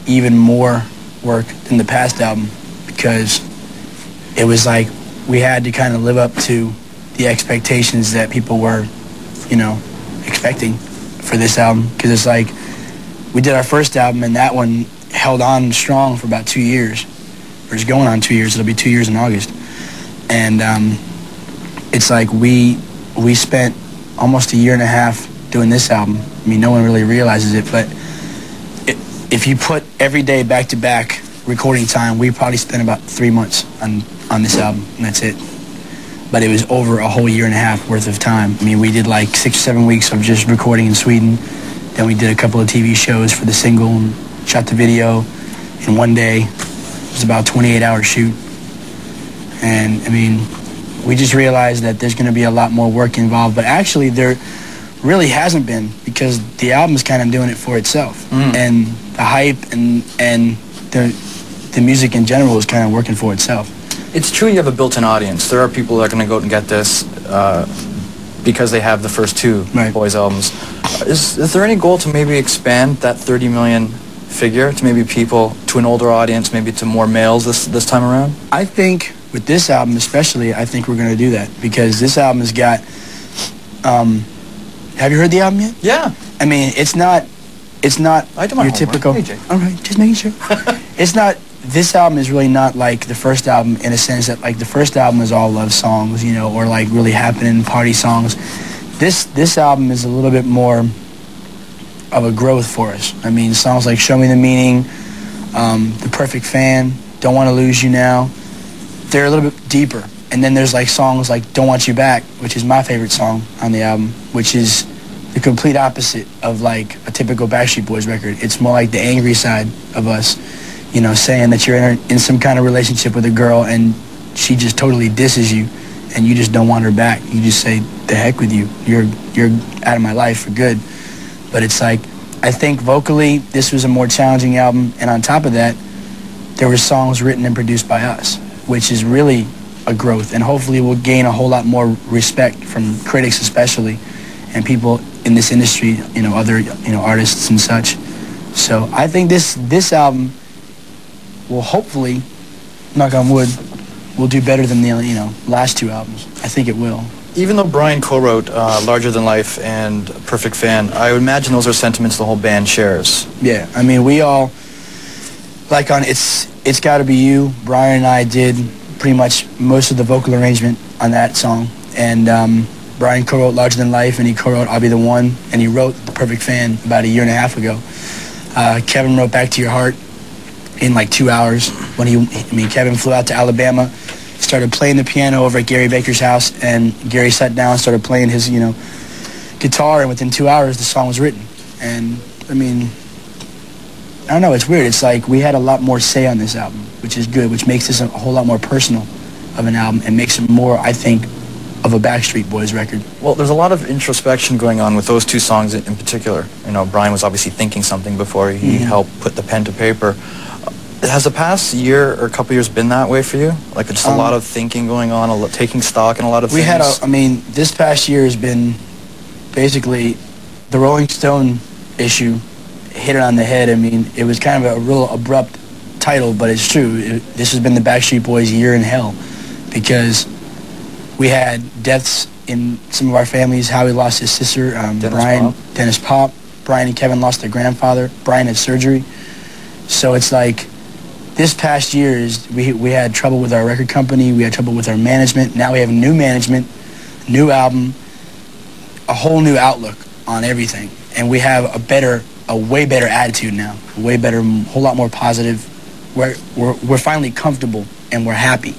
even more work than the past album because it was like we had to kind of live up to the expectations that people were, you know, expecting for this album. Because it's like we did our first album and that one held on strong for about 2 years. Or it's going on 2 years. It'll be 2 years in August. And it's like we spent almost a year and a half doing this album. I mean, no one really realizes it, but if you put every day back-to-back recording time, we probably spent about 3 months on this album, and that's it. But it was over a whole year and a half worth of time. I mean, we did like 6 or 7 weeks of just recording in Sweden. Then we did a couple of TV shows for the single and shot the video in one day. It was about a 28-hour shoot. And, I mean, we just realized that there's going to be a lot more work involved. But actually, there really hasn't been because the album is kind of doing it for itself. And the hype and the music in general is kind of working for itself. It's true you have a built-in audience. There are people that are going to go out and get this because they have the first two Boys albums. Is there any goal to maybe expand that 30 million figure to maybe people, to an older audience, maybe to more males this time around? I think with this album especially, I think we're going to do that because this album has got... have you heard the album yet? Yeah. I mean, it's not your typical... All right, just making sure. It's not... This album is really not like the first album in a sense that like the first album is all love songs, you know, or like really happening party songs. This album is a little bit more of a growth for us. I mean, songs like Show Me the Meaning, The Perfect Fan, Don't Want to Lose You Now, they're a little bit deeper. And then there's like songs like Don't Want You Back, which is my favorite song on the album, which is the complete opposite of like a typical Backstreet Boys record. It's more like the angry side of us. You know, saying that you're in some kind of relationship with a girl and she just totally disses you and you just don't want her back. You just say, the heck with you. You're out of my life for good. But it's like, I think vocally this was a more challenging album. And on top of that, there were songs written and produced by us, which is really a growth. And hopefully we'll gain a whole lot more respect from critics especially and people in this industry, you know, other, you know, artists and such. So I think this album will hopefully, knock on wood, will do better than the, you know, last two albums. I think it will. Even though Brian co-wrote Larger Than Life and Perfect Fan, I would imagine those are sentiments the whole band shares. Yeah, I mean, we all, like on It's Gotta Be You, Brian and I did pretty much most of the vocal arrangement on that song. And Brian co-wrote Larger Than Life, and he co-wrote I'll Be the One, and he wrote The Perfect Fan about a year and a half ago. Kevin wrote Back to Your Heart in like 2 hours. When Kevin flew out to Alabama, started playing the piano over at Gary Baker's house, and Gary sat down and started playing his, you know, guitar, and within 2 hours the song was written. And I mean, I don't know, it's weird. It's like we had a lot more say on this album, which is good, which makes this a whole lot more personal of an album and makes it more, I think, of a Backstreet Boys record. Well, there's a lot of introspection going on with those two songs in particular. You know, Brian was obviously thinking something before he helped put the pen to paper. Has the past year or a couple years been that way for you? Like just a lot of thinking going on, taking stock in a lot of things? I mean, this past year has been basically the Rolling Stone issue hit it on the head. I mean, it was kind of a real abrupt title, but it's true. This has been the Backstreet Boys year in hell because we had deaths in some of our families. Howie lost his sister, Dennis Pop. Brian and Kevin lost their grandfather. Brian had surgery. So it's like, this past year we had trouble with our record company, we had trouble with our management. Now we have new management, new album, a whole new outlook on everything. And we have a way better attitude now, a way better, whole lot more positive. We're finally comfortable and we're happy.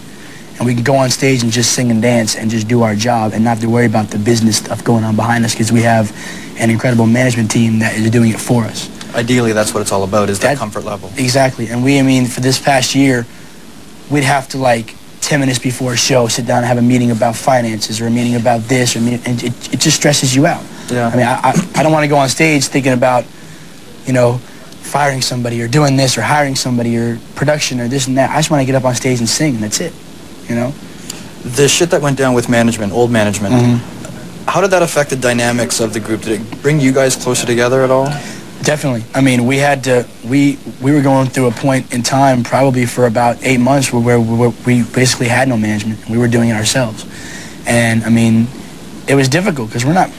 And we can go on stage and just sing and dance and just do our job and not have to worry about the business stuff going on behind us because we have an incredible management team that is doing it for us. Ideally, that's what it's all about, is that comfort level. Exactly. And I mean, for this past year, we'd have to, like, 10 minutes before a show, sit down and have a meeting about finances or a meeting about this, and it just stresses you out. Yeah. I mean, I don't want to go on stage thinking about, you know, firing somebody or doing this or hiring somebody or production or this and that. I just want to get up on stage and sing, and that's it, you know? The shit that went down with management, old management, how did that affect the dynamics of the group? Did it bring you guys closer together at all? Definitely. I mean, we had to. We were going through a point in time, probably for about 8 months, where we basically had no management. We were doing it ourselves, and I mean, it was difficult because we're not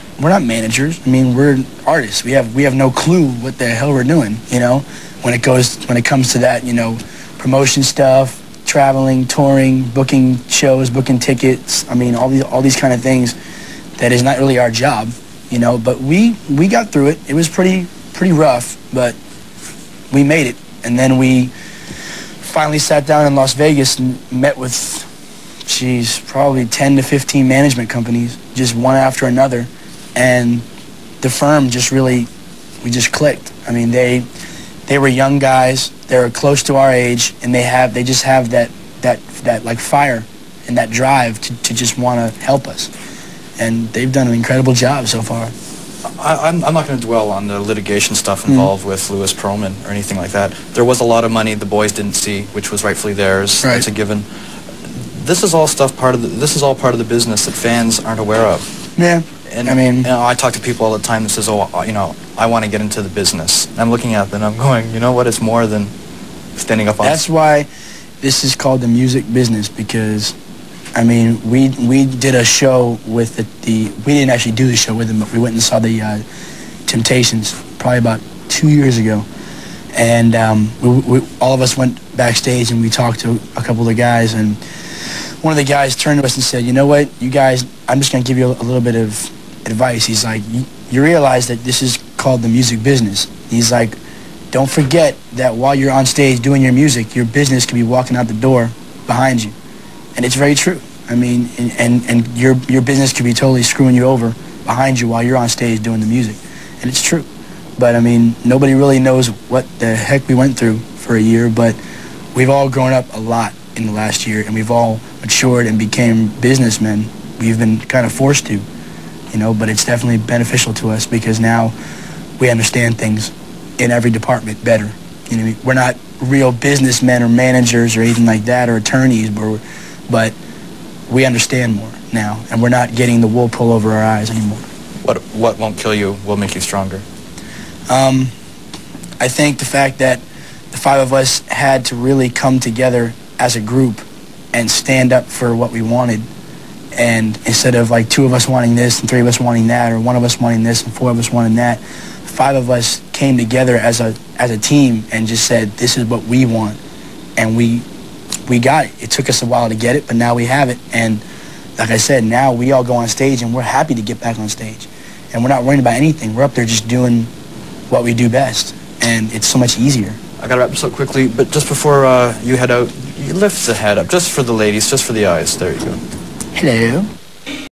managers. I mean, we're artists. We have no clue what the hell we're doing. You know, when it comes to that, you know, promotion stuff, traveling, touring, booking shows, booking tickets. I mean, all these kind of things. That is not really our job, you know. But we got through it. It was pretty rough, but we made it. And then we finally sat down in Las Vegas and met with, probably 10 to 15 management companies, just one after another. And the firm we just clicked. I mean, they were young guys. They were close to our age, and they just have that like fire and that drive to just want to help us. And they've done an incredible job so far. I'm not going to dwell on the litigation stuff involved with Louis Pearlman or anything like that. There was a lot of money the boys didn't see, which was rightfully theirs. Right. It's a given. This is all part of the business that fans aren't aware of. Yeah. And I mean, you know, I talk to people all the time that says, "Oh, you know, I want to get into the business." And I'm looking at them and I'm going, you know what? It's more than standing up on. That's why this is called the music business, because I mean, we did a show with we didn't actually do the show with them, but we went and saw the Temptations probably about 2 years ago. And we all of us went backstage and we talked to a couple of the guys, and one of the guys turned to us and said, "You know what, you guys, I'm just going to give you a little bit of advice." He's like, you realize that this is called the music business. He's like, don't forget that while you're on stage doing your music, your business could be walking out the door behind you. And it's very true. I mean, and your business could be totally screwing you over behind you while you're on stage doing the music. And it's true. But, I mean, nobody really knows what the heck we went through for a year, but we've all grown up a lot in the last year, and we've all matured and became businessmen. We've been kind of forced to, you know, but it's definitely beneficial to us because now we understand things in every department better. You know, we're not real businessmen or managers or anything like that, or attorneys, but we understand more now, and we're not getting the wool pulled over our eyes anymore. What won't kill you will make you stronger? I think the fact that the five of us had to really come together as a group and stand up for what we wanted, and instead of like two of us wanting this and three of us wanting that, or one of us wanting this and four of us wanting that, five of us came together as a team and just said, this is what we want, and we got it. It took us a while to get it, but now we have it. And like I said, now we all go on stage and we're happy to get back on stage, and we're not worrying about anything. We're up there just doing what we do best, and it's so much easier. I gotta wrap this up quickly, but just before you head out, you lift the head up, just for the ladies, just for the eyes. There you go. Hello.